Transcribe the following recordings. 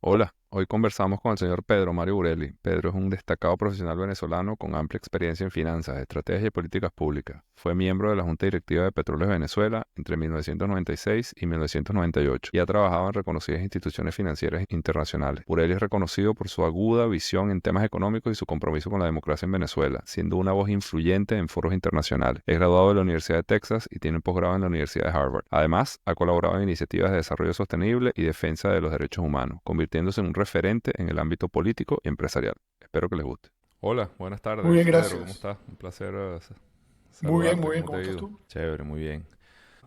Hola, hoy conversamos con el señor Pedro Mario Burelli. Pedro es un destacado profesional venezolano con amplia experiencia en finanzas, estrategia y políticas públicas. Fue miembro de la Junta Directiva de Petróleos de Venezuela entre 1996 y 1998 y ha trabajado en reconocidas instituciones financieras internacionales. Burelli es reconocido por su aguda visión en temas económicos y su compromiso con la democracia en Venezuela, siendo una voz influyente en foros internacionales. Es graduado de la Universidad de Texas y tiene un posgrado en la Universidad de Harvard. Además, ha colaborado en iniciativas de desarrollo sostenible y defensa de los derechos humanos, convirtiéndose en un referente en el ámbito político y empresarial. Espero que les guste. Hola, buenas Muy bien, tardes, Pedro, ¿cómo gracias. estás? Un placer Muy saludarte, bien, ¿cómo te ¿cómo ha estás ido? tú? Chévere, muy bien.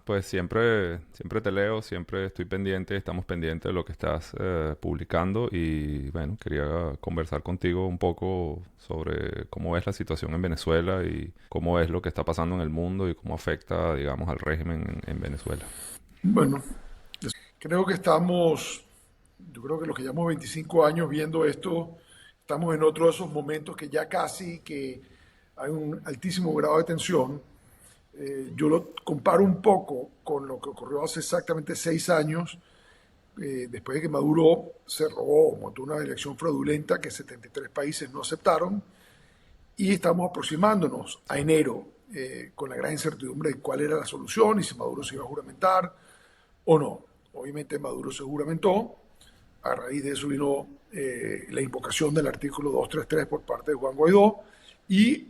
Pues siempre te leo, siempre estoy pendiente, estamos pendientes de lo que estás publicando y bueno, quería conversar contigo un poco sobre cómo es la situación en Venezuela y cómo es lo que está pasando en el mundo y cómo afecta, digamos, al régimen en Venezuela. Bueno, creo que yo creo que los que llevamos 25 años viendo esto, estamos en otro de esos momentos que ya casi que hay un altísimo grado de tensión. Yo lo comparo un poco con lo que ocurrió hace exactamente 6 años, después de que Maduro se robó, montó una elección fraudulenta que 73 países no aceptaron, y estamos aproximándonos a enero con la gran incertidumbre de cuál era la solución y si Maduro se iba a juramentar o no. Obviamente Maduro se juramentó, a raíz de eso vino la invocación del artículo 233 por parte de Juan Guaidó y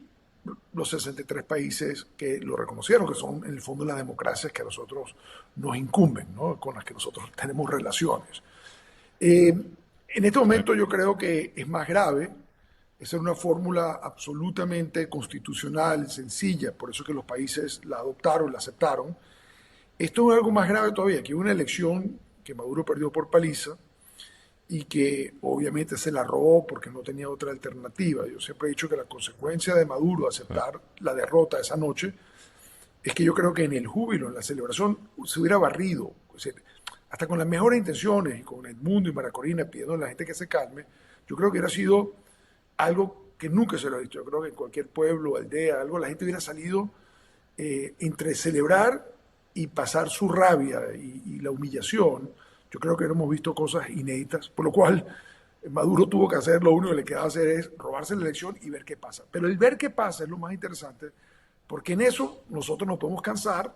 los 63 países que lo reconocieron, que son en el fondo las democracias que a nosotros nos incumben, ¿no? Con las que nosotros tenemos relaciones. En este Sí, momento yo creo que es más grave. Esa es una fórmula absolutamente constitucional, sencilla, por eso que los países la adoptaron, la aceptaron. Esto es algo más grave todavía, que una elección que Maduro perdió por paliza y que obviamente se la robó porque no tenía otra alternativa. Yo siempre he dicho que la consecuencia de Maduro sí, aceptar la derrota esa noche es que yo creo que en el júbilo, en la celebración, se hubiera barrido. O sea, hasta con las mejores intenciones y con Edmundo y Maracorina pidiendo a la gente que se calme, yo creo que hubiera sido algo que nunca se lo ha visto. Yo creo que en cualquier pueblo, aldea, algo, la gente hubiera salido entre celebrar y pasar su rabia y la humillación. Yo creo que hemos visto cosas inéditas, por lo cual Maduro tuvo que hacer, lo único que le queda hacer es robarse la elección y ver qué pasa. Pero el ver qué pasa es lo más interesante, porque en eso nosotros nos podemos cansar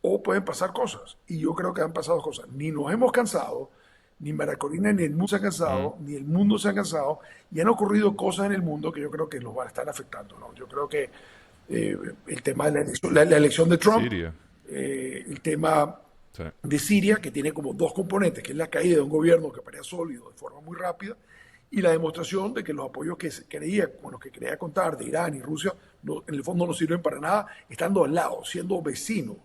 o pueden pasar cosas. Y yo creo que han pasado cosas. Ni nos hemos cansado, ni Maracorina ni el mundo se han mm, cansado, ni el mundo se ha cansado, y han ocurrido cosas en el mundo que yo creo que nos van a estar afectando. ¿No? Yo creo que el tema de la elección de Trump, Siria, el tema sí, de Siria, que tiene como dos componentes, que es la caída de un gobierno que parecía sólido de forma muy rápida, y la demostración de que los apoyos que se creía, con los que quería contar de Irán y Rusia, no, en el fondo no sirven para nada, estando al lado, siendo vecinos,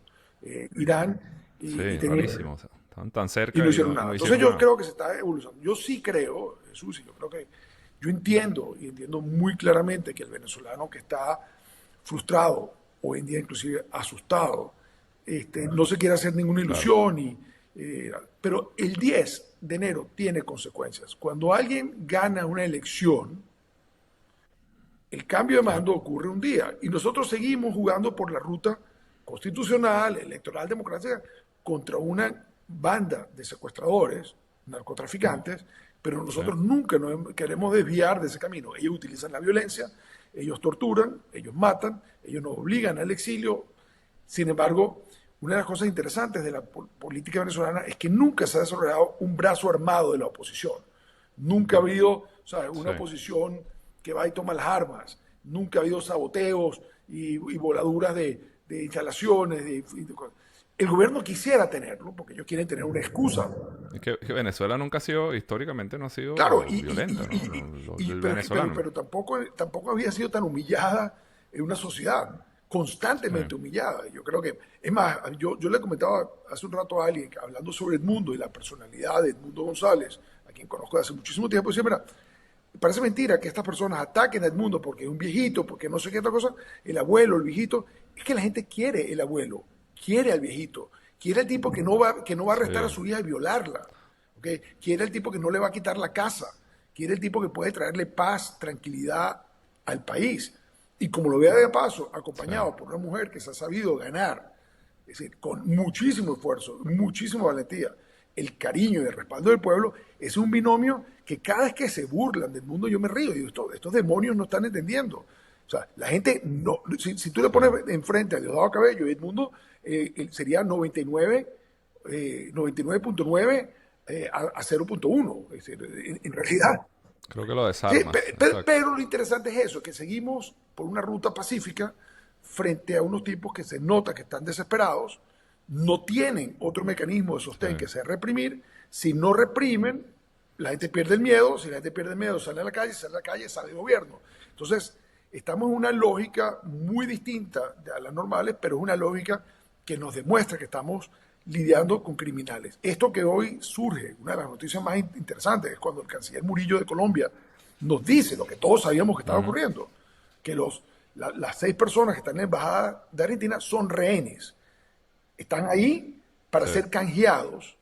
Irán y sí, tener, rarísimo. O sea, estaban tan y cerca no y hicieron no, y nada. no Entonces hicieron yo nada. creo que se está evolucionando. Yo sí creo, Jesús, y yo creo que yo entiendo y entiendo muy claramente que el venezolano que está frustrado, hoy en día inclusive asustado, no se quiere hacer ninguna Claro, ilusión, pero el 10 de enero tiene consecuencias. Cuando alguien gana una elección, el cambio de sí, mando ocurre un día y nosotros seguimos jugando por la ruta constitucional, electoral, democrática, contra una banda de secuestradores, narcotraficantes, pero sí, nosotros nunca nos queremos desviar de ese camino. Ellos utilizan la violencia, ellos torturan, ellos matan, ellos nos obligan al exilio. Sin embargo, una de las cosas interesantes de la política venezolana es que nunca se ha desarrollado un brazo armado de la oposición. Nunca ha habido, ¿sabes?, una sí. oposición que va y toma las armas. Nunca ha habido saboteos y voladuras de instalaciones. El gobierno quisiera tenerlo porque ellos quieren tener una excusa. Es que Venezuela nunca ha sido, históricamente no ha Claro, sido violenta, ¿no? El pero, venezolano. pero tampoco había sido tan humillada en una sociedad, Sí, constantemente humillada. Yo creo que, es más, yo le comentaba hace un rato a alguien, hablando sobre Edmundo y la personalidad de Edmundo González, a quien conozco desde hace muchísimo tiempo, decía, mira, parece mentira que estas personas ataquen a Edmundo porque es un viejito, porque no sé qué otra cosa, el abuelo, el viejito. Es que la gente quiere el abuelo, quiere al viejito, quiere al tipo que no va a arrestar a sí, su hija y violarla, ¿okay? Quiere al tipo que no le va a quitar la casa, quiere el tipo que puede traerle paz, tranquilidad al país. Y como lo vea de paso, sí, acompañado por una mujer que se ha sabido ganar, es decir, con muchísimo esfuerzo, muchísima valentía, el cariño y el respaldo del pueblo, es un binomio que cada vez que se burlan del mundo yo me río. Digo, estos demonios no están entendiendo. O sea, la gente no. Si tú le pones enfrente a Diosdado Cabello y Edmundo, sería 99.9 a 0.1. Es decir, en realidad. Creo que lo Sí, desarmas. pero lo interesante es eso, que seguimos por una ruta pacífica frente a unos tipos que se nota que están desesperados, no tienen otro mecanismo de sostén que sea reprimir. Si no reprimen, la gente pierde el miedo. Si la gente pierde el miedo, sale a la calle. Si sale a la calle, sale el gobierno. Entonces, estamos en una lógica muy distinta a las normales, pero es una lógica que nos demuestra que estamos lidiando con criminales. Esto que hoy surge, una de las noticias más interesantes, es cuando el canciller Murillo de Colombia nos dice lo que todos sabíamos que estaba ocurriendo, que las 6 personas que están en la embajada de Argentina son rehenes. Están ahí para ser canjeados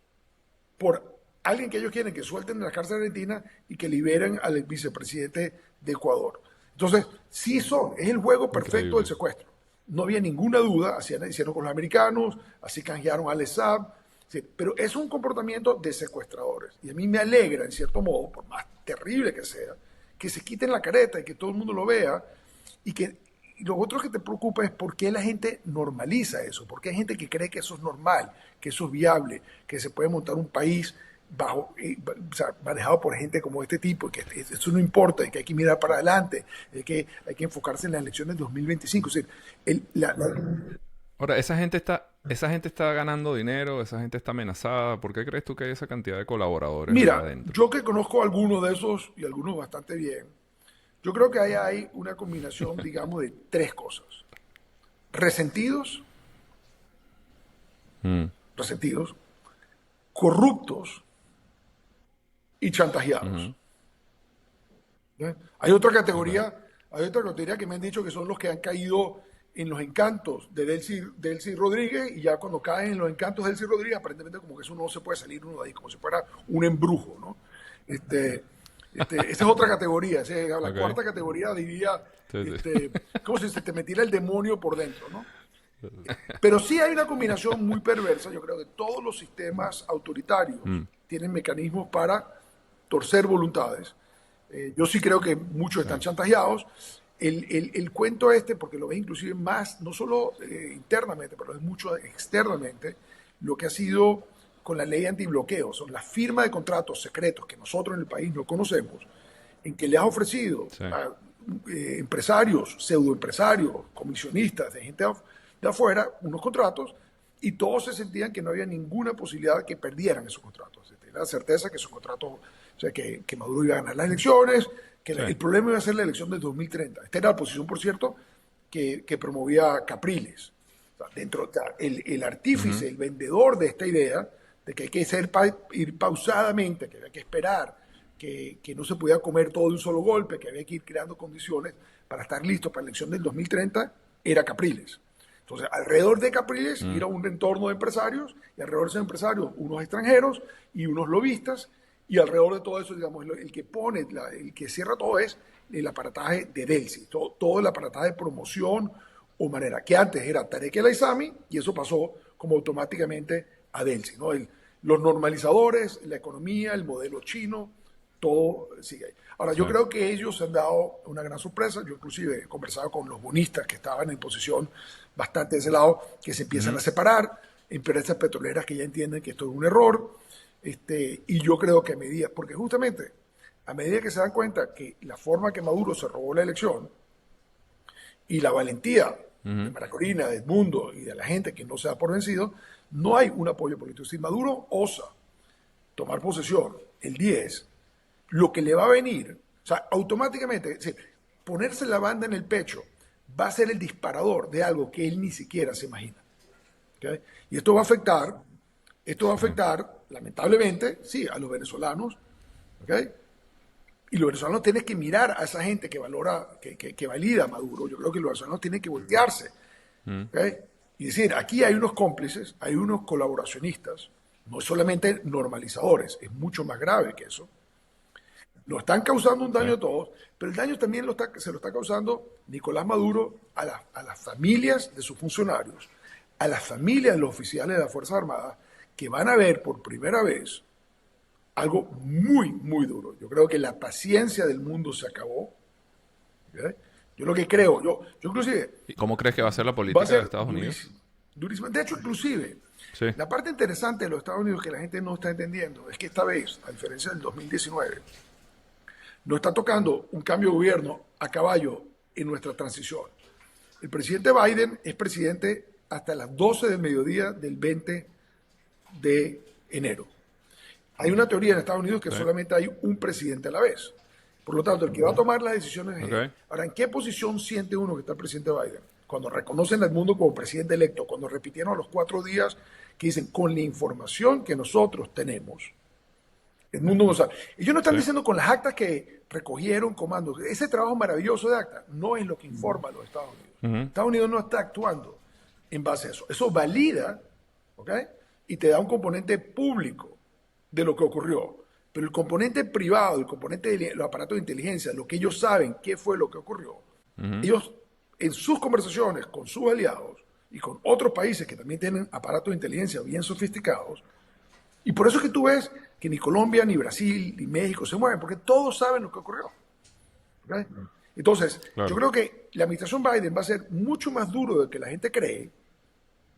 por alguien que ellos quieren que suelten de la cárcel argentina y que liberen al vicepresidente de Ecuador. Entonces, sí es el juego perfecto del secuestro. No había ninguna duda, así hicieron con los americanos, así canjearon al ESAB, sí, pero es un comportamiento de secuestradores. Y a mí me alegra, en cierto modo, por más terrible que sea, que se quiten la careta y que todo el mundo lo vea, y lo otro que te preocupa es por qué la gente normaliza eso, por qué hay gente que cree que eso es normal, que eso es viable, que se puede montar un país o sea, manejado por gente como este tipo, y que eso no importa, y que hay que mirar para adelante, que hay que enfocarse en las elecciones de 2025. Es decir, Ahora, esa gente está ganando dinero, esa gente está amenazada. ¿Por qué crees tú que hay esa cantidad de colaboradores ahí mira, adentro? yo que conozco a algunos de esos y algunos bastante bien, yo creo que ahí hay una combinación, digamos, de 3 cosas. Resentidos, Mm, resentidos, corruptos y chantajeados. ¿Eh? ok. Hay otra categoría que me han dicho que son los que han caído en los encantos de Delcy Rodríguez, y ya cuando caen en los encantos de Delcy Rodríguez, aparentemente como que eso no se puede salir uno de ahí, como si fuera un embrujo, ¿no? Esa es otra categoría, esa es la Ok. cuarta categoría, diría, Sí, sí. como si se te metiera el demonio por dentro, ¿no? Pero sí hay una combinación muy perversa. Yo creo que todos los sistemas autoritarios Mm, tienen mecanismos para torcer voluntades. Yo sí creo que muchos sí. están chantajeados. El cuento porque lo ves inclusive más, no solo internamente, pero es mucho externamente, lo que ha sido con la ley antibloqueo, son las firmas de contratos secretos que nosotros en el país no conocemos, en que le has ofrecido Sí. a empresarios, pseudoempresarios, comisionistas, de gente de afuera, unos contratos, y todos se sentían que no había ninguna posibilidad de que perdieran esos contratos. Tenía la certeza que esos contratos, o sea, que Maduro iba a ganar las elecciones, que Sí. el problema iba a ser la elección del 2030. Esta era la posición, por cierto, que promovía Capriles. O sea, o sea, el artífice, Ujú. el vendedor de esta idea de que hay que ir pausadamente, que había que esperar, que no se podía comer todo de un solo golpe, que había que ir creando condiciones para estar listos para la elección del 2030, era Capriles. Entonces, alrededor de Capriles Mm, era un entorno de empresarios, y alrededor de esos empresarios unos extranjeros y unos lobistas, y alrededor de todo eso, digamos, el que pone, el que cierra todo es el aparataje de Delcy, todo el aparataje de promoción o manera, que antes era Tarek El Aissami, y eso pasó como automáticamente a Delcy, ¿no? Los normalizadores, la economía, el modelo chino, todo sigue ahí. Ahora, sí. yo creo que ellos se han dado una gran sorpresa. Yo inclusive he conversado con los bonistas que estaban en posición bastante de ese lado, que se empiezan a Ujú. separar, empresas petroleras que ya entienden que esto es un error, y yo creo que a medida, porque justamente a medida que se dan cuenta que la forma que Maduro se robó la elección y la valentía de Ujú. Maracorina, de Edmundo y de la gente que no se da por vencido, no hay un apoyo político. Si Maduro osa tomar posesión el 10, lo que le va a venir, o sea, automáticamente, es decir, ponerse la banda en el pecho va a ser el disparador de algo que él ni siquiera se imagina. ¿Okay? Y esto va a Sí. afectar, lamentablemente, sí, a los venezolanos, ¿okay? Y los venezolanos tienen que mirar a esa gente que valora, que valida a Maduro. Yo creo que los venezolanos tienen que voltearse, Mm, ¿okay? Y decir, aquí hay unos cómplices, hay unos colaboracionistas, no solamente normalizadores, es mucho más grave que eso. Nos están causando un sí. daño a todos, pero el daño también se lo está causando Nicolás Maduro a las familias de sus funcionarios, a las familias de los oficiales de las Fuerzas Armadas, que van a ver por primera vez algo muy, muy duro. Yo creo que la paciencia del mundo se acabó. ¿Okay? Yo lo que creo, yo inclusive, ¿Y cómo crees que va a ser la va a política de ser Estados Unidos? durísimo, durísimo. De hecho, inclusive, Sí, la parte interesante de los Estados Unidos que la gente no está entendiendo es que esta vez, a diferencia del 2019, no está tocando un cambio de gobierno a caballo en nuestra transición. El presidente Biden es presidente hasta las 12 del mediodía del 20 de enero. Hay una teoría en Estados Unidos que sí, solamente hay un presidente a la vez. Por lo tanto, el que va a tomar las decisiones es él. ok, Ahora, ¿en qué posición siente uno que está el presidente Biden? Cuando reconocen al mundo como presidente electo, cuando repitieron a los 4 días que dicen, con la información que nosotros tenemos, el mundo no sabe. Ellos no están sí, diciendo con las actas que recogieron comandos. Ese trabajo maravilloso de acta no es lo que informa a los Estados Unidos. ujú, Estados Unidos no está actuando en base a eso. Eso valida, ¿ok? Y te da un componente público de lo que ocurrió. Pero el componente privado, el componente de los aparatos de inteligencia, lo que ellos saben, qué fue lo que ocurrió, ujú, ellos en sus conversaciones con sus aliados y con otros países que también tienen aparatos de inteligencia bien sofisticados, y por eso es que tú ves que ni Colombia, ni Brasil, ni México se mueven, porque todos saben lo que ocurrió. ¿Ok? Entonces, yo claro, creo que la administración Biden va a ser mucho más duro de lo que la gente cree,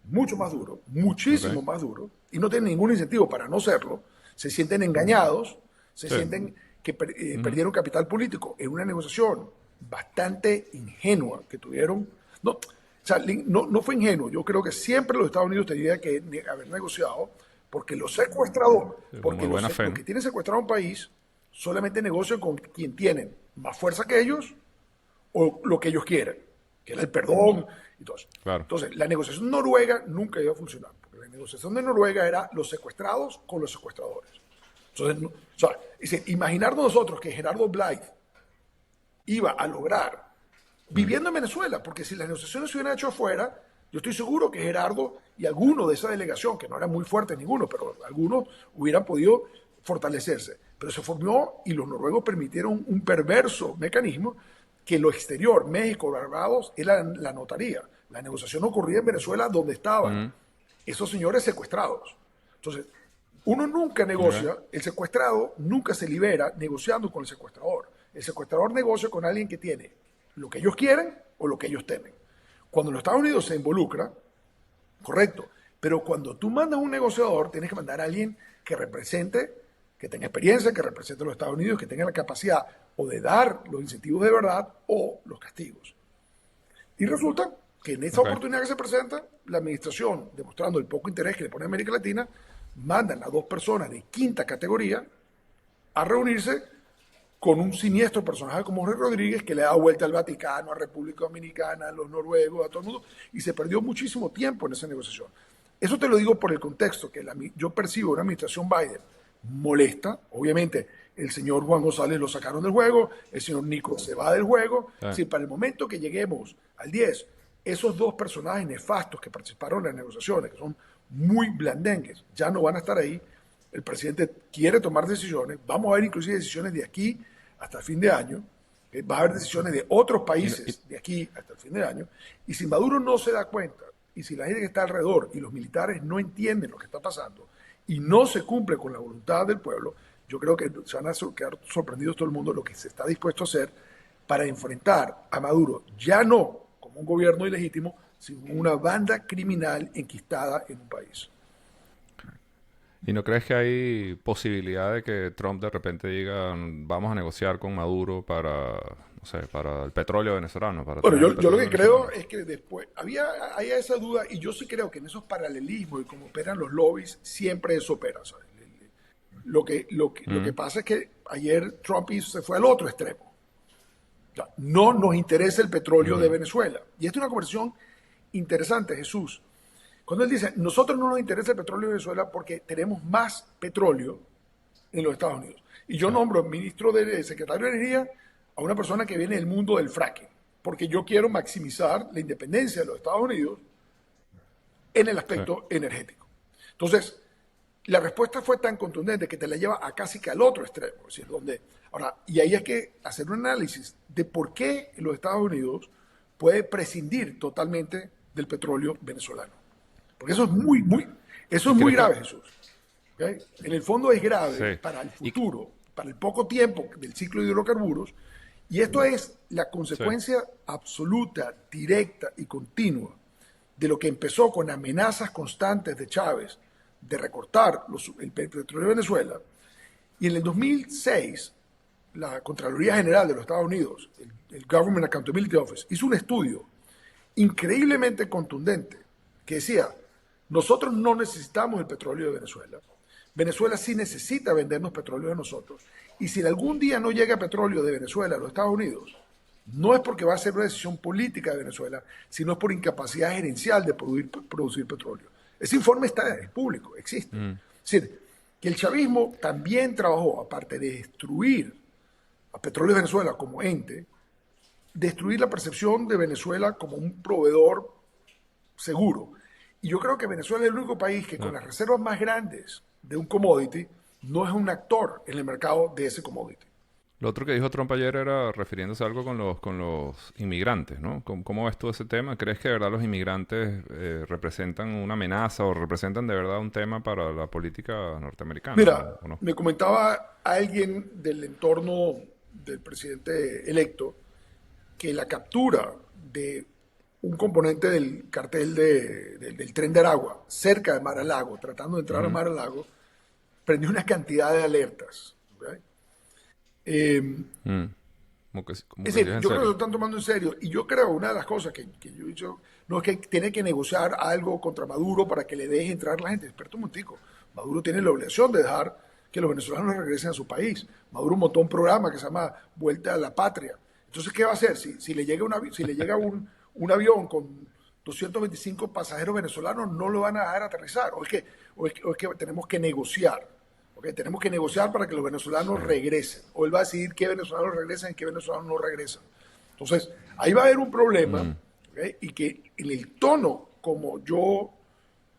mucho más duro, ok, muchísimo más duro, y no tienen ningún incentivo para no serlo. Se sienten engañados, se sí, sienten que ujú, perdieron capital político en una negociación bastante ingenua que tuvieron. No, o sea, no fue ingenuo. Yo creo que siempre los Estados Unidos tendrían que haber negociado porque los secuestradores, sí, con muy porque buena los fe, que tienen secuestrado un país solamente negocian con quien tienen más fuerza que ellos o lo que ellos quieren, que era el perdón y todo eso. claro, Entonces, la negociación noruega nunca iba a funcionar, porque la negociación de Noruega era los secuestrados con los secuestradores. Entonces, o sea, imaginarnos nosotros que Gerardo Blythe iba a lograr, mm, viviendo en Venezuela, porque si las negociaciones se hubieran hecho afuera, yo estoy seguro que Gerardo y algunos de esa delegación, que no eran muy fuertes ninguno, pero algunos hubieran podido fortalecerse. Pero se formó y los noruegos permitieron un perverso mecanismo que lo exterior, México, Barbados, era la notaría. La negociación ocurría en Venezuela donde estaban ujú, esos señores secuestrados. Entonces, uno nunca ok, negocia, el secuestrado nunca se libera negociando con el secuestrador. El secuestrador negocia con alguien que tiene lo que ellos quieren o lo que ellos temen. Cuando los Estados Unidos se involucra, correcto, pero cuando tú mandas un negociador, tienes que mandar a alguien que represente, que tenga experiencia, que represente a los Estados Unidos, que tenga la capacidad o de dar los incentivos de verdad o los castigos. Y resulta que en esta ok, oportunidad que se presenta, la administración, demostrando el poco interés que le pone a América Latina, mandan a dos personas de quinta categoría a reunirse con un siniestro personaje como Jorge Rodríguez, que le da vuelta al Vaticano, a República Dominicana, a los noruegos, a todo el mundo, y se perdió muchísimo tiempo en esa negociación. Eso te lo digo por el contexto, que yo percibo una administración Biden molesta, obviamente el señor Juan González lo sacaron del juego, el señor Nico se va del juego, sí, si para el momento que lleguemos al 10, esos dos personajes nefastos que participaron en las negociaciones, que son muy blandengues, ya no van a estar ahí, el presidente quiere tomar decisiones, vamos a ver inclusive decisiones de aquí hasta fin de año, va a haber decisiones de otros y, países de aquí hasta el fin de año, y si Maduro no se da cuenta, y si la gente que está alrededor y los militares no entienden lo que está pasando, y no se cumple con la voluntad del pueblo, yo creo que se van a quedar sorprendidos todo el mundo lo que se está dispuesto a hacer para enfrentar a Maduro, ya no como un gobierno ilegítimo, sino como una banda criminal enquistada en un país. ¿Y no crees que hay posibilidad de que Trump de repente diga, vamos a negociar con Maduro para, no sé, para el petróleo venezolano, para Bueno, tener el yo lo petróleo que creo venezolano? es que después había esa duda y yo sí creo que en esos paralelismos y como operan los lobbies, siempre eso opera. ¿Sabes? Lo que Mm, pasa es que ayer Trump se fue al otro extremo. O sea, no nos interesa el petróleo de ujú, Venezuela. Y esta es una conversación interesante, Jesús. Cuando él dice, nosotros no nos interesa el petróleo de Venezuela porque tenemos más petróleo en los Estados Unidos. Y yo sí, nombro ministro de secretario de Energía a una persona que viene del mundo del fracking, porque yo quiero maximizar la independencia de los Estados Unidos en el sí, aspecto energético. Entonces, la respuesta fue tan contundente que te la lleva a casi que al otro extremo. Es decir, ahora, y ahí hay que hacer un análisis de por qué los Estados Unidos puede prescindir totalmente del petróleo venezolano. Porque eso es muy, muy, Eso ¿Y es muy crees que...? grave, Jesús. ¿Ok? En el fondo es grave Sí. para el Y, futuro, para el poco tiempo del ciclo de hidrocarburos, y esto es la sí. consecuencia absoluta, directa y continua de lo que empezó con amenazas constantes de Chávez de recortar el petróleo de Venezuela. Y en el 2006, la Contraloría General de los Estados Unidos, el Government Accountability Office, hizo un estudio increíblemente contundente que decía, nosotros no necesitamos el petróleo de Venezuela. Venezuela sí necesita vendernos petróleo de nosotros. Y si algún día no llega petróleo de Venezuela a los Estados Unidos, no es porque va a ser una decisión política de Venezuela, sino por incapacidad gerencial de producir petróleo. Ese informe es público, existe. Es decir, que el chavismo también trabajó, aparte de destruir a Petróleo de Venezuela como ente, destruir la percepción de Venezuela como un proveedor seguro. Y yo creo que Venezuela es el único país que con No. las reservas más grandes de un commodity no es un actor en el mercado de ese commodity. Lo otro que dijo Trump ayer era refiriéndose a algo con los inmigrantes, ¿no? ¿Cómo ves tú ese tema? ¿Crees que de verdad los inmigrantes representan una amenaza o representan de verdad un tema para la política norteamericana Mira, o no? me comentaba alguien del entorno del presidente electo que la captura de un componente del cartel del Tren de Aragua cerca de Mar-a-Lago, tratando de entrar a Ujú. Mar-a-Lago, prendió una cantidad de alertas. ¿Ok? Mm. Como Es que sí es decir, en yo creo que lo serio. están tomando en serio. Y yo creo, una de las cosas que yo he dicho, no es que tiene que negociar algo contra Maduro para que le deje entrar la gente. Espera un momentico. Maduro tiene la obligación de dejar que los venezolanos regresen a su país. Maduro montó un programa que se llama Vuelta a la Patria. Entonces, ¿qué va a hacer? Si le llega, si le llega un avión con 225 pasajeros venezolanos, no lo van a dejar aterrizar. O es que tenemos que negociar. ¿Ok? Tenemos que negociar para que los venezolanos Sí. regresen. O él va a decidir qué venezolanos regresan y qué venezolanos no regresan. Entonces, ahí va a haber un problema, Mm. ¿ok? Y que en el tono como yo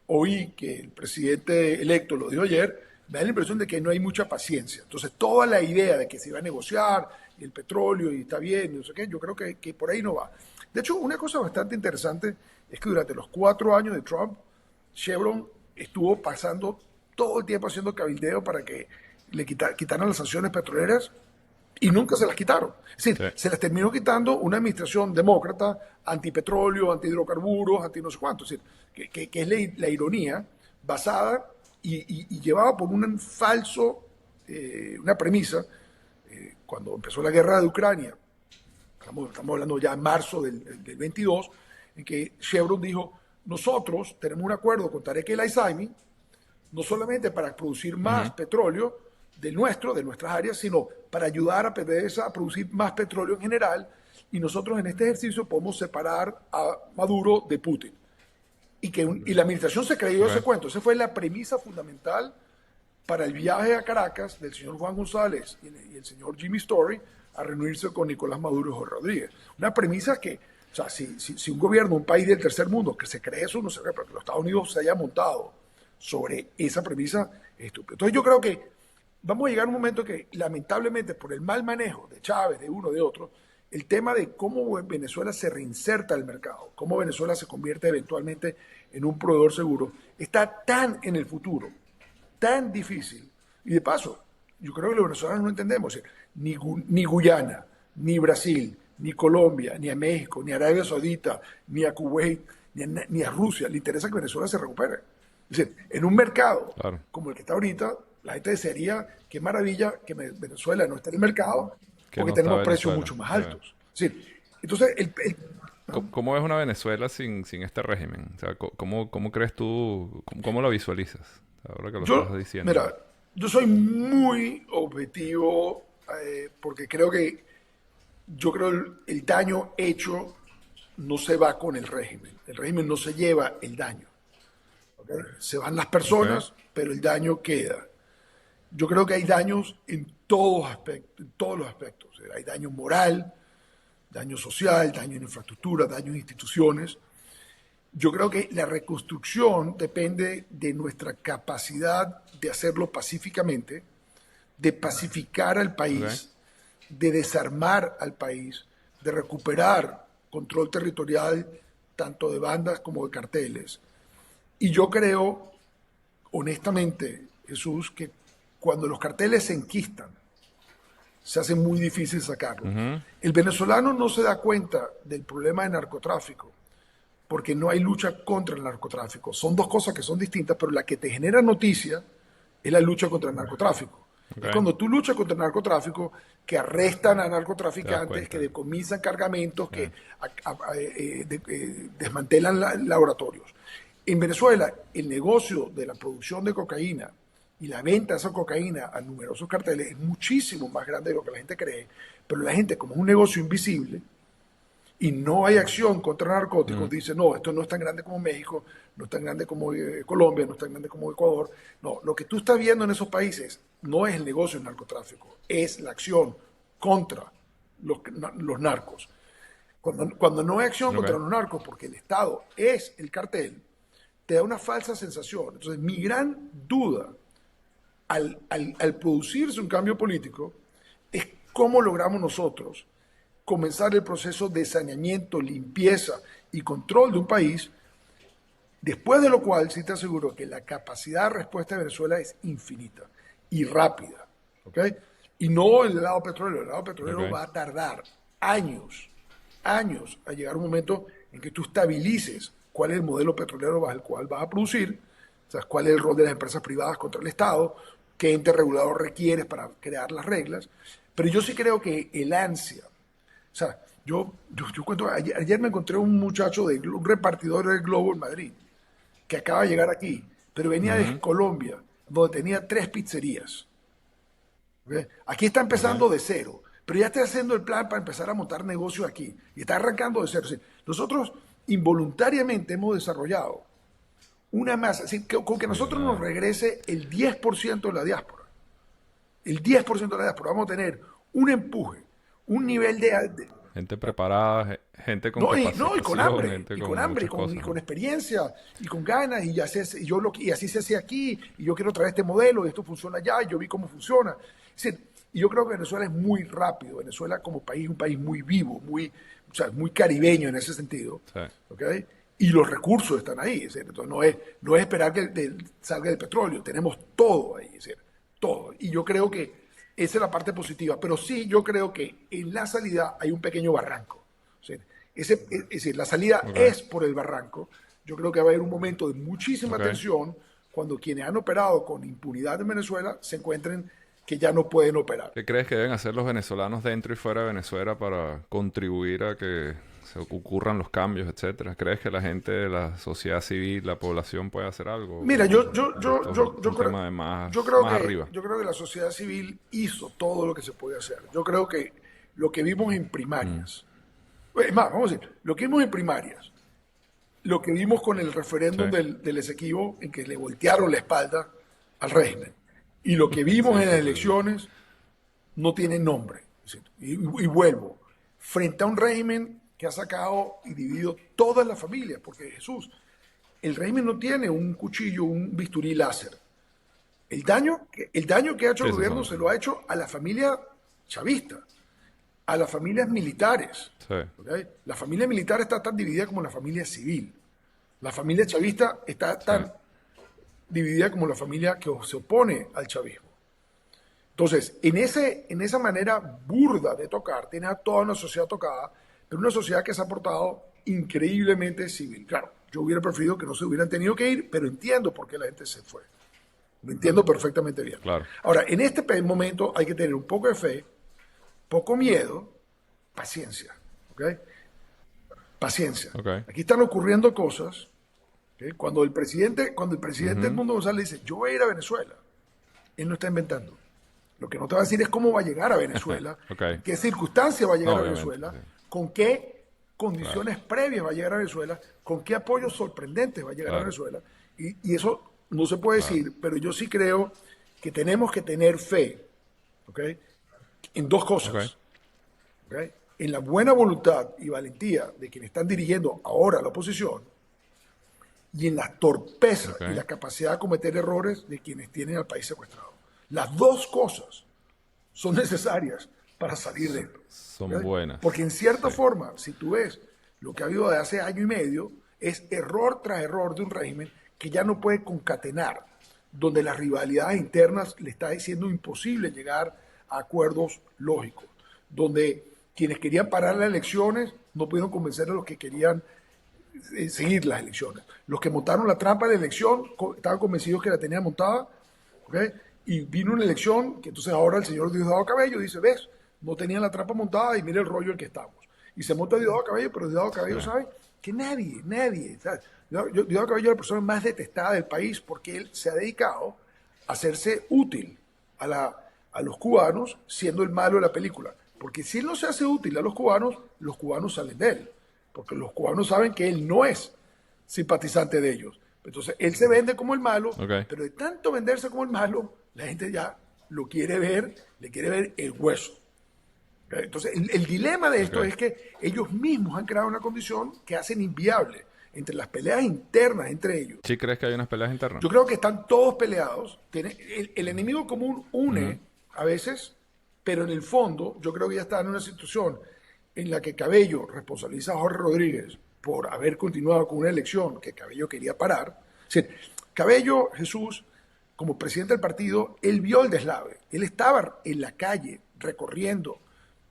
oí que el presidente electo lo dijo ayer, me da la impresión de que no hay mucha paciencia. Entonces, toda la idea de que se va a negociar y el petróleo y está bien, y no sé qué, yo creo que por ahí no va. De hecho, una cosa bastante interesante es que durante los 4 años de Trump, Chevron estuvo pasando todo el tiempo haciendo cabildeo para que le quitaran las sanciones petroleras y nunca se las quitaron. Es Sí. decir, se las terminó quitando una administración demócrata, antipetróleo, antihidrocarburos, anti no sé cuánto. Es decir, que es la ironía basada y llevada por un falso, una premisa, cuando empezó la guerra de Ucrania, estamos hablando ya en marzo del 22, en que Chevron dijo, nosotros tenemos un acuerdo con Tarek El Aissami, no solamente para producir más Ujú. petróleo de nuestras áreas, sino para ayudar a PDVSA a producir más petróleo en general, y nosotros en este ejercicio podemos separar a Maduro de Putin. Y la administración se creyó ese Ok. cuento. Esa fue la premisa fundamental para el viaje a Caracas del señor Juan González y el señor Jimmy Story a reunirse con Nicolás Maduro y Jorge Rodríguez. Una premisa que, o sea, si un gobierno, un país del tercer mundo, que se cree eso, no se cree, pero que los Estados Unidos se haya montado sobre esa premisa, es estúpido. Entonces yo creo que vamos a llegar a un momento que, lamentablemente, por el mal manejo de Chávez, de uno, de otro, el tema de cómo Venezuela se reinserta al mercado, cómo Venezuela se convierte eventualmente en un proveedor seguro, está tan en el futuro, tan difícil. Y de paso, yo creo que los venezolanos no entendemos, ni Guyana, ni Brasil, ni Colombia, ni a México, ni a Arabia Saudita, ni a Kuwait, ni a Rusia le interesa que Venezuela se recupere. Es decir, en un mercado Claro. como el que está ahorita, la gente desearía, qué maravilla que Venezuela no esté en el mercado, Que porque no está tenemos precios Venezuela. mucho más Sí. altos. Es decir, entonces, ¿Cómo ves una Venezuela sin este régimen? O sea, ¿cómo crees tú, cómo lo visualizas? Ahora que lo estás diciendo. mira, yo soy muy objetivo porque yo creo el daño hecho no se va con el régimen no se lleva el daño, ¿ok? Se van las Ok. personas, pero el daño queda. Yo creo que hay daños en todos aspectos, en todos los aspectos. Hay daño moral, daño social, daño en infraestructura, daño en instituciones. Yo creo que la reconstrucción depende de nuestra capacidad de hacerlo pacíficamente, de pacificar al Ok. país, de desarmar al país, de recuperar control territorial tanto de bandas como de carteles. Y yo creo honestamente, Jesús, que cuando los carteles se enquistan, se hace muy difícil sacarlos. El venezolano no se da cuenta del problema de narcotráfico porque no hay lucha contra el narcotráfico. Son dos cosas que son distintas, pero la que te genera noticia es la lucha contra el narcotráfico. Es cuando tú luchas contra el narcotráfico, que arrestan a narcotraficantes, que decomisan cargamentos, que desmantelan laboratorios. En Venezuela, el negocio de la producción de cocaína y la venta de esa cocaína a numerosos carteles es muchísimo más grande de lo que la gente cree, pero la gente, como es un negocio invisible y no hay acción contra narcóticos, dice, no, esto no es tan grande como México, no es tan grande como Colombia, no es tan grande como Ecuador. No, lo que tú estás viendo en esos países no es el negocio del narcotráfico, es la acción contra los narcos. Cuando no hay acción contra los narcos, porque el Estado es el cartel, te da una falsa sensación. Entonces, mi gran duda al producirse un cambio político es cómo logramos nosotros comenzar el proceso de saneamiento, limpieza y control de un país, después de lo cual sí te aseguro que la capacidad de respuesta de Venezuela es infinita y rápida, ¿ok? Y no el lado petrolero. El lado petrolero va a tardar años a llegar un momento en que tú estabilices cuál es el modelo petrolero bajo el cual vas a producir, o sea, cuál es el rol de las empresas privadas contra el Estado, qué ente regulador requieres para crear las reglas. Pero yo sí creo que el ansia, o sea, yo cuento, ayer me encontré un muchacho, un repartidor del Globo en Madrid, que acaba de llegar aquí, pero venía de Colombia, donde tenía 3 pizzerías. ¿Okay? Aquí está empezando de cero, pero ya está haciendo el plan para empezar a montar negocio aquí, y está arrancando de cero. O sea, nosotros involuntariamente hemos desarrollado una masa, con que nosotros nos regrese el 10% de la diáspora. El 10% de la diáspora. Vamos a tener un empuje, un nivel de gente preparada, gente con y con hambre, gente y con hambre, y con experiencia, y con ganas, y así se hace aquí, y yo quiero traer este modelo, y esto funciona allá, y yo vi cómo funciona. Es decir, y yo creo que Venezuela es muy rápido, Venezuela como país es un país muy vivo, o sea, muy caribeño en ese sentido, ¿okay? Y los recursos están ahí, es decir, entonces no es esperar que salga el petróleo, tenemos todo ahí, es decir, todo. Y yo creo que esa es la parte positiva, pero sí yo creo que en la salida hay un pequeño barranco. O sea, es decir, la salida es por el barranco. Yo creo que va a haber un momento de muchísima tensión cuando quienes han operado con impunidad en Venezuela se encuentren que ya no pueden operar. ¿Qué crees que deben hacer los venezolanos dentro y fuera de Venezuela para contribuir a que se ocurran los cambios, etcétera? ¿Crees que la gente, la sociedad civil, la población puede hacer algo? Mira, yo creo arriba. Yo creo que la sociedad civil hizo todo lo que se podía hacer. Yo creo que lo que vimos en primarias, es más, vamos a decir, lo que vimos en primarias, lo que vimos con el referéndum del Esequibo, en que le voltearon la espalda al régimen, y lo que vimos en las elecciones no tiene nombre. Y vuelvo, frente a un régimen que ha sacado y dividido todas las familias, porque Jesús, el régimen no tiene un cuchillo, un bisturí láser. El daño que ha hecho el gobierno se lo ha hecho a la familia chavista, a las familias militares. ¿Okay? La familia militar está tan dividida como la familia civil. La familia chavista está tan dividida como la familia que se opone al chavismo. Entonces, en esa manera burda de tocar, tiene a toda una sociedad tocada, pero una sociedad que se ha portado increíblemente civil. Claro, yo hubiera preferido que no se hubieran tenido que ir, pero entiendo por qué la gente se fue. Lo entiendo perfectamente bien. Claro. Ahora, en este momento hay que tener un poco de fe, poco miedo, paciencia. ¿Okay? Paciencia. Aquí están ocurriendo cosas. ¿Okay? Cuando el presidente Edmundo González dice, yo voy a ir a Venezuela, él no está inventando. Lo que no te va a decir es cómo va a llegar a Venezuela, en qué circunstancia va a llegar a Venezuela, con qué condiciones previas va a llegar a Venezuela, con qué apoyos sorprendentes va a llegar a Venezuela. Y eso no se puede decir, pero yo sí creo que tenemos que tener fe, ¿okay? En dos cosas. ¿Okay? En la buena voluntad y valentía de quienes están dirigiendo ahora la oposición y en la torpeza y la capacidad de cometer errores de quienes tienen al país secuestrado. Las dos cosas son necesarias para salir de esto. Son buenas. Porque en cierta forma, si tú ves lo que ha habido de hace año y medio, es error tras error de un régimen que ya no puede concatenar donde las rivalidades internas le está siendo imposible llegar a acuerdos lógicos, donde quienes querían parar las elecciones no pudieron convencer a los que querían seguir las elecciones. Los que montaron la trampa de la elección estaban convencidos que la tenían montada, ¿okay? Y vino una elección que entonces ahora el señor Diosdado Cabello dice, ves, no tenían la trampa montada y mira el rollo en el que estamos. Y se monta Diosdado Cabello, pero Diosdado Cabello sabe que nadie, ¿sabes? Diosdado Cabello es la persona más detestada del país porque él se ha dedicado a hacerse útil a los cubanos siendo el malo de la película. Porque si él no se hace útil a los cubanos salen de él. Porque los cubanos saben que él no es simpatizante de ellos. Entonces, él se vende como el malo, pero de tanto venderse como el malo, la gente ya lo quiere ver, le quiere ver el hueso. Entonces, el dilema de esto es que ellos mismos han creado una condición que hacen inviable entre las peleas internas entre ellos. ¿Sí crees que hay unas peleas internas? Yo creo que están todos peleados. El enemigo común une a veces, pero en el fondo yo creo que ya están en una situación en la que Cabello responsabiliza a Jorge Rodríguez por haber continuado con una elección que Cabello quería parar. Es decir, Cabello, Jesús, como presidente del partido, él vio el deslave. Él estaba en la calle, recorriendo,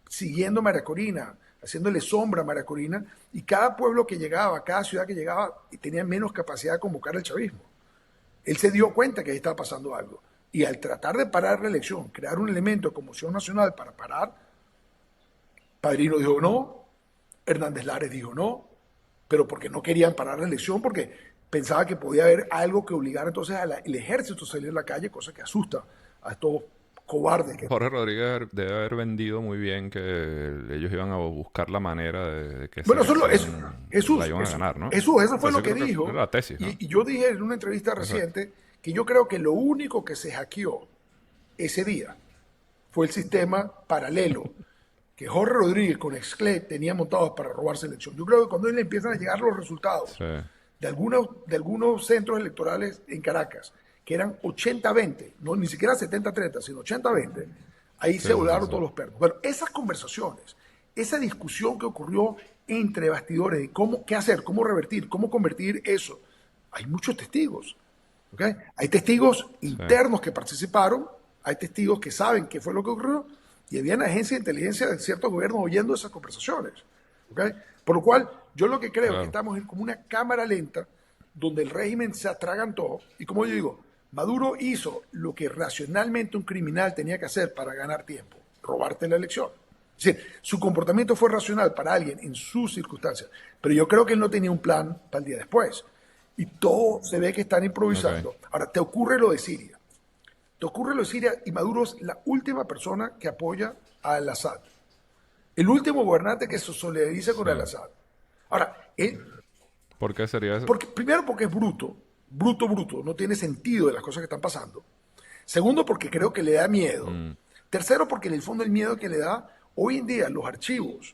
siguiendo a María Corina, haciéndole sombra a María Corina, y cada pueblo que llegaba, cada ciudad que llegaba, tenía menos capacidad de convocar al chavismo. Él se dio cuenta que ahí estaba pasando algo. Y al tratar de parar la elección, crear un elemento de conmoción nacional para parar, Padrino dijo no, Hernández Lares dijo no, pero porque no querían parar la elección, porque pensaba que podía haber algo que obligara entonces al ejército a salir a la calle, cosa que asusta a estos cobardes. Jorge Rodríguez debe haber vendido muy bien que ellos iban a buscar la manera de que bueno, Jesús, la iban a ganar, ¿no? Jesús, eso fue lo que dijo. Era la tesis, ¿no? Y yo dije en una entrevista reciente que yo creo que lo único que se hackeó ese día fue el sistema paralelo que Jorge Rodríguez con Exclet tenía montados para robarse la elección. Yo creo que cuando él le empiezan a llegar los resultados de algunos centros electorales en Caracas, que eran 80-20, no ni siquiera 70-30, sino 80-20, ahí se volaron todos los perros. Bueno, esas conversaciones, esa discusión que ocurrió entre bastidores de qué hacer, cómo revertir, cómo convertir eso, hay muchos testigos. ¿Okay? Hay testigos internos que participaron, hay testigos que saben qué fue lo que ocurrió, y había una agencia de inteligencia de ciertos gobiernos oyendo esas conversaciones. ¿Okay? Por lo cual, yo lo que creo es que estamos en como una cámara lenta donde el régimen se atragantó, y como yo digo, Maduro hizo lo que racionalmente un criminal tenía que hacer para ganar tiempo, robarte la elección. Es decir, su comportamiento fue racional para alguien en sus circunstancias, pero yo creo que él no tenía un plan para el día después. Y todo se ve que están improvisando. Ahora, te ocurre lo de Siria. Y Maduro es la última persona que apoya a Al-Assad. El último gobernante que se solidariza con Al-Assad. Ahora, él... ¿Por qué sería eso? Primero porque es bruto, no tiene sentido de las cosas que están pasando. Segundo porque creo que le da miedo. Tercero porque en el fondo el miedo que le da, hoy en día los archivos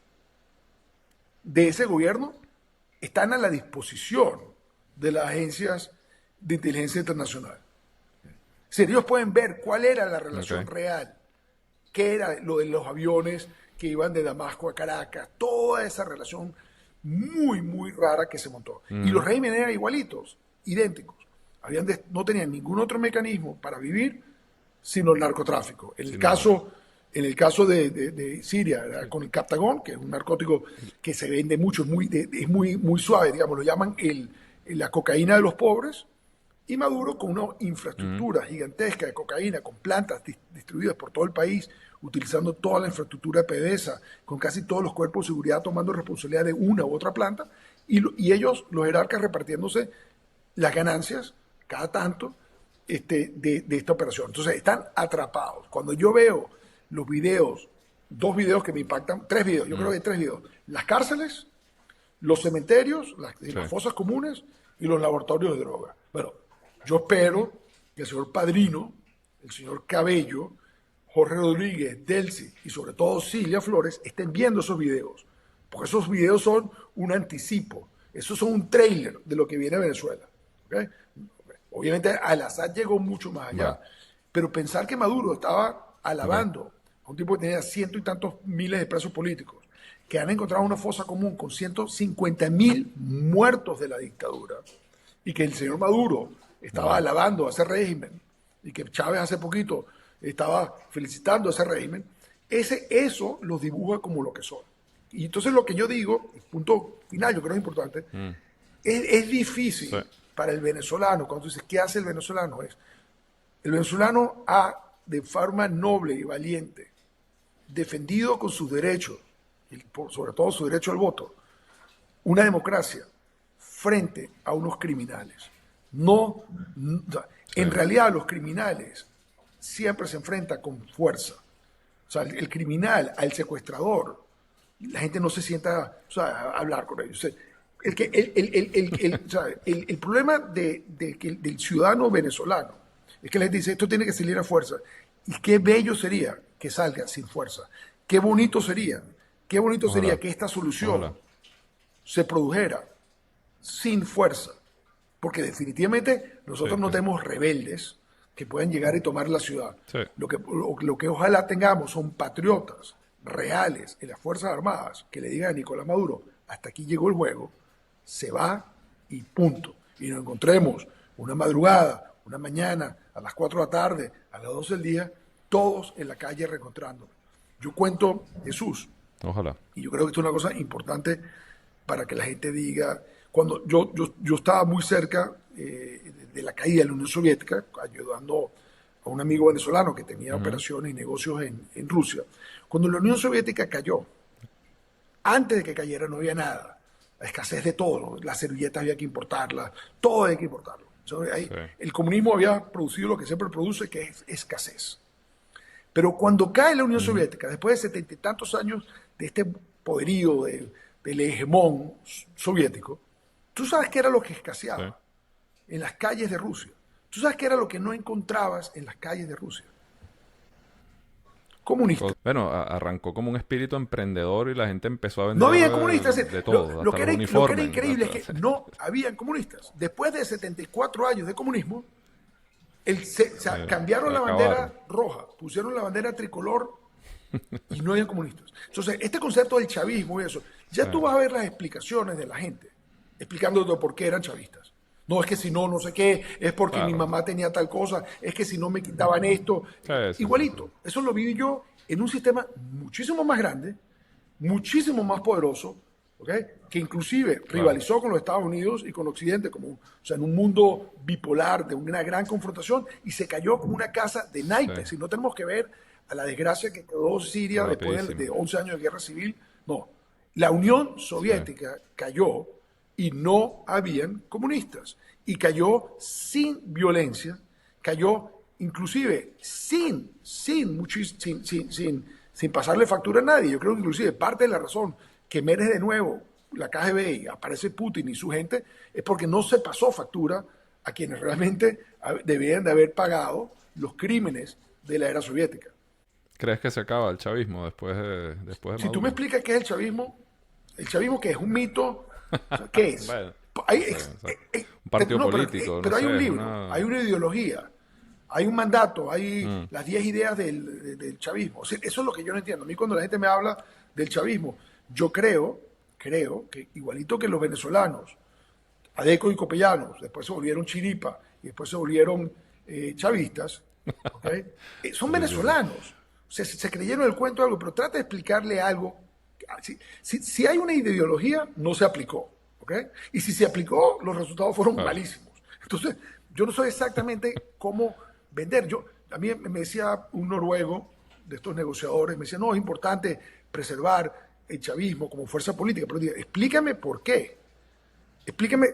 de ese gobierno están a la disposición de las agencias de inteligencia internacional. Si ellos pueden ver cuál era la relación real, qué era lo de los aviones que iban de Damasco a Caracas, toda esa relación muy, muy rara que se montó. Y los regímenes eran igualitos, idénticos. No tenían ningún otro mecanismo para vivir sino el narcotráfico. En el caso de Siria, con el Captagón, que es un narcótico que se vende mucho, es muy suave, digamos, lo llaman la cocaína de los pobres, y Maduro con una infraestructura gigantesca de cocaína, con plantas distribuidas por todo el país, utilizando toda la infraestructura de PDVSA, con casi todos los cuerpos de seguridad tomando responsabilidad de una u otra planta, y ellos, los jerarcas, repartiéndose las ganancias cada tanto de esta operación. Entonces están atrapados. Cuando yo veo los videos, 2 videos que me impactan, 3 videos, yo creo que hay 3 videos, las cárceles, los cementerios, las fosas comunes y los laboratorios de droga. Bueno, yo espero que el señor Padrino, el señor Cabello, Jorge Rodríguez, Delcy y sobre todo Cilia Flores estén viendo esos videos, porque esos videos son un anticipo, esos son un tráiler de lo que viene a Venezuela. ¿Okay? Obviamente Al-Assad llegó mucho más allá, pero pensar que Maduro estaba alabando a un tipo que tenía 100 y tantos miles de presos políticos, que han encontrado una fosa común con 150.000 muertos de la dictadura, y que el señor Maduro estaba alabando a ese régimen y que Chávez hace poquito estaba felicitando a ese régimen, eso los dibuja como lo que son. Y entonces lo que yo digo, el punto final, yo creo que es importante, es difícil Sí. para el venezolano, cuando tú dices, ¿qué hace el venezolano? El venezolano ha, de forma noble y valiente, defendido con sus derechos, y sobre todo su derecho al voto, una democracia frente a unos criminales. No, en realidad los criminales siempre se enfrentan con fuerza. O sea, el criminal, al secuestrador, la gente no se sienta, o sea, a hablar con ellos. O sea, el problema del ciudadano venezolano es que les dice, esto tiene que salir a fuerza. Y qué bello sería que salga sin fuerza. Qué bonito sería Ojalá. que esta solución Ojalá. se produjera sin fuerza. Porque definitivamente Sí, nosotros no tenemos rebeldes que puedan llegar y tomar la ciudad. sí. Lo que ojalá tengamos son patriotas reales en las Fuerzas Armadas que le digan a Nicolás Maduro, hasta aquí llegó el juego, se va y punto. Y nos encontremos una madrugada, una mañana, a las 4 de la tarde, a las 12 del día, todos en la calle reencontrándonos. Yo cuento, Jesús, Ojalá. y yo creo que esto es una cosa importante para que la gente diga, cuando yo estaba muy cerca de la caída de la Unión Soviética, ayudando a un amigo venezolano que tenía operaciones y negocios en Rusia, cuando la Unión Soviética cayó, antes de que cayera no había nada, la escasez de todo, ¿no? Las servilletas había que importarlas, todo había que importarlo. O sea, Sí. el comunismo había producido lo que siempre produce, que es escasez. Pero cuando cae la Unión Soviética, después de 70 y tantos años de este poderío del hegemón soviético, tú sabes qué era lo que Sí. escaseaba en las calles de Rusia. Tú sabes qué era lo que no encontrabas en las calles de Rusia. Comunistas. Bueno, arrancó como un espíritu emprendedor y la gente empezó a No vender había comunistas. de todo, Lo hasta que los era, lo que era uniformes. increíble es que no habían comunistas. Después de 74 años de comunismo, o sea, cambiaron Se la acabaron. bandera roja, pusieron la bandera tricolor y no había comunistas. Entonces, este concepto del chavismo y eso, ya tú vas a ver las explicaciones de la gente, explicando por qué eran chavistas. No es que si no, no sé qué, es porque mi Claro. mamá tenía tal cosa, es que si no me quitaban esto. Sí, sí, sí, sí. Igualito, eso lo viví yo en un sistema muchísimo más grande, muchísimo más poderoso, ¿ok? Que inclusive Claro. rivalizó con los Estados Unidos y con Occidente, o sea, en un mundo bipolar de una gran confrontación, y se cayó como una casa de Sí. naipes. Y no tenemos que ver a la desgracia que quedó Siria después Rapidísimo. de 11 años de guerra civil. No, la Unión Sí. Soviética cayó y no habían comunistas. Y cayó sin violencia, cayó inclusive sin pasarle factura a nadie. Yo creo que inclusive parte de la razón que emerge de nuevo la KGB y aparece Putin y su gente es porque no se pasó factura a quienes realmente debían de haber pagado los crímenes de la era soviética. ¿Crees que se acaba el chavismo después de Si tú me Maduro? explicas qué es el chavismo que es un mito, o sea, ¿qué es? Bueno, Hay, no sé, o sea, un partido no, político, no pero hay un sé, es libro, hay una ideología, hay un mandato, hay las 10 ideas del chavismo. O sea, eso es lo que yo no entiendo. A mí cuando la gente me habla del chavismo, yo creo que igualito que los venezolanos, Adeco y Copellanos, después se volvieron chiripa y después se volvieron chavistas, ¿ok? Son Sí, sí, sí. venezolanos. Se creyeron el cuento de algo, pero trata de explicarle algo. Si hay una ideología, no se aplicó, ¿ok? Y si se aplicó, los resultados fueron Claro. malísimos. Entonces, yo no sé exactamente cómo vender. A mí me decía un noruego de estos negociadores, me decía, no, es importante preservar el chavismo como fuerza política, pero diga, explícame por qué. Explíqueme,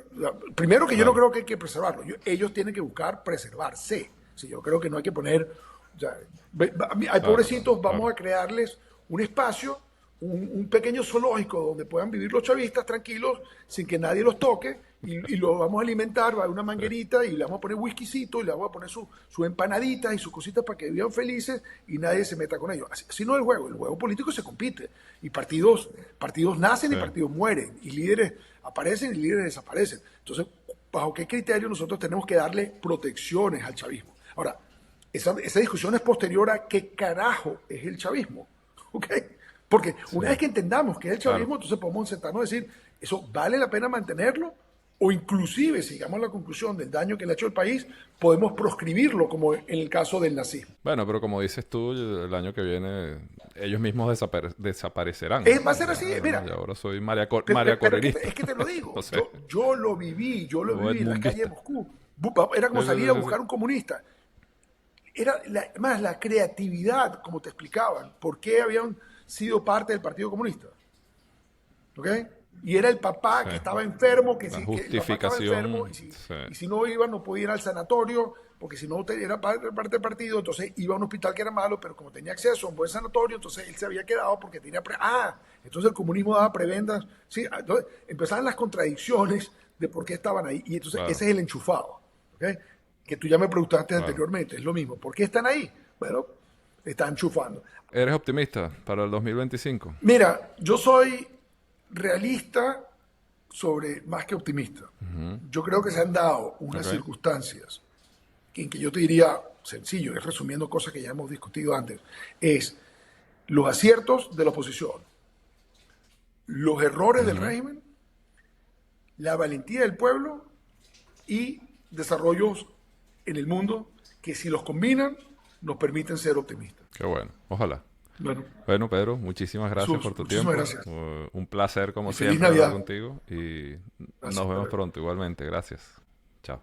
primero que yo no Claro. creo que hay que preservarlo, ellos tienen que buscar preservarse. Si yo creo que no hay que poner, o sea, hay Claro, claro, pobrecitos, vamos claro. a crearles un espacio, un pequeño zoológico donde puedan vivir los chavistas tranquilos sin que nadie los toque y los vamos a alimentar, va a una Sí. manguerita y le vamos a poner whiskycito y le vamos a poner su empanaditas y sus cositas para que vivan felices y nadie se meta con ellos. Así no es el juego político se compite y partidos nacen Sí. y partidos mueren y líderes aparecen y líderes desaparecen. Entonces, ¿bajo qué criterio nosotros tenemos que darle protecciones al chavismo? Ahora, esa discusión es posterior a qué carajo es el chavismo, ¿ok? Porque Sí. una vez que entendamos qué es el Claro. chavismo, entonces podemos sentarnos y decir, ¿eso vale la pena mantenerlo o inclusive, si llegamos a la conclusión del daño que le ha hecho el país, podemos proscribirlo, como en el caso del nazismo. Bueno, pero como dices tú, el año que viene ellos mismos desaparecerán, ¿no? Va a ser así, mira, Ya ahora soy María pero Correrista. es que te lo digo, No sé. yo lo viví, O en las calles de Edmundista. Moscú. Era como Sí, sí, salir a sí, sí, buscar sí. un comunista. Era más la creatividad, como te explicaban, por qué habían sido parte del Partido Comunista. ¿Ok? Y era el papá Sí. que estaba enfermo, La que el papá estaba enfermo, justificación. Sí. y si no iba, no podía ir al sanatorio, porque si no era parte del partido, entonces iba a un hospital que era malo, pero como tenía acceso a un buen sanatorio, entonces él se había quedado porque tenía... entonces el comunismo daba prebendas. Sí, entonces empezaban las contradicciones de por qué estaban ahí, y entonces Claro, ese es el enchufado. ¿Ok? Que tú ya me preguntaste claro. anteriormente, es lo mismo. ¿Por qué están ahí? Bueno, están enchufando. ¿Eres optimista para el 2025? Mira, yo soy realista sobre más que optimista. Yo creo que se han dado unas Ok. circunstancias en que yo te diría, sencillo, es resumiendo cosas que ya hemos discutido antes, es los aciertos de la oposición, los errores del Ujú. régimen, la valentía del pueblo y desarrollos en el mundo que si los combinan nos permiten ser optimistas. Qué bueno. Ojalá. Bueno, Bueno, Pedro, muchísimas gracias Jesús, por tu muchísimas tiempo. gracias Un placer, como y feliz siempre, hablar Navidad. contigo. Y Gracias, nos hasta vemos luego. pronto, igualmente. Gracias. Chao.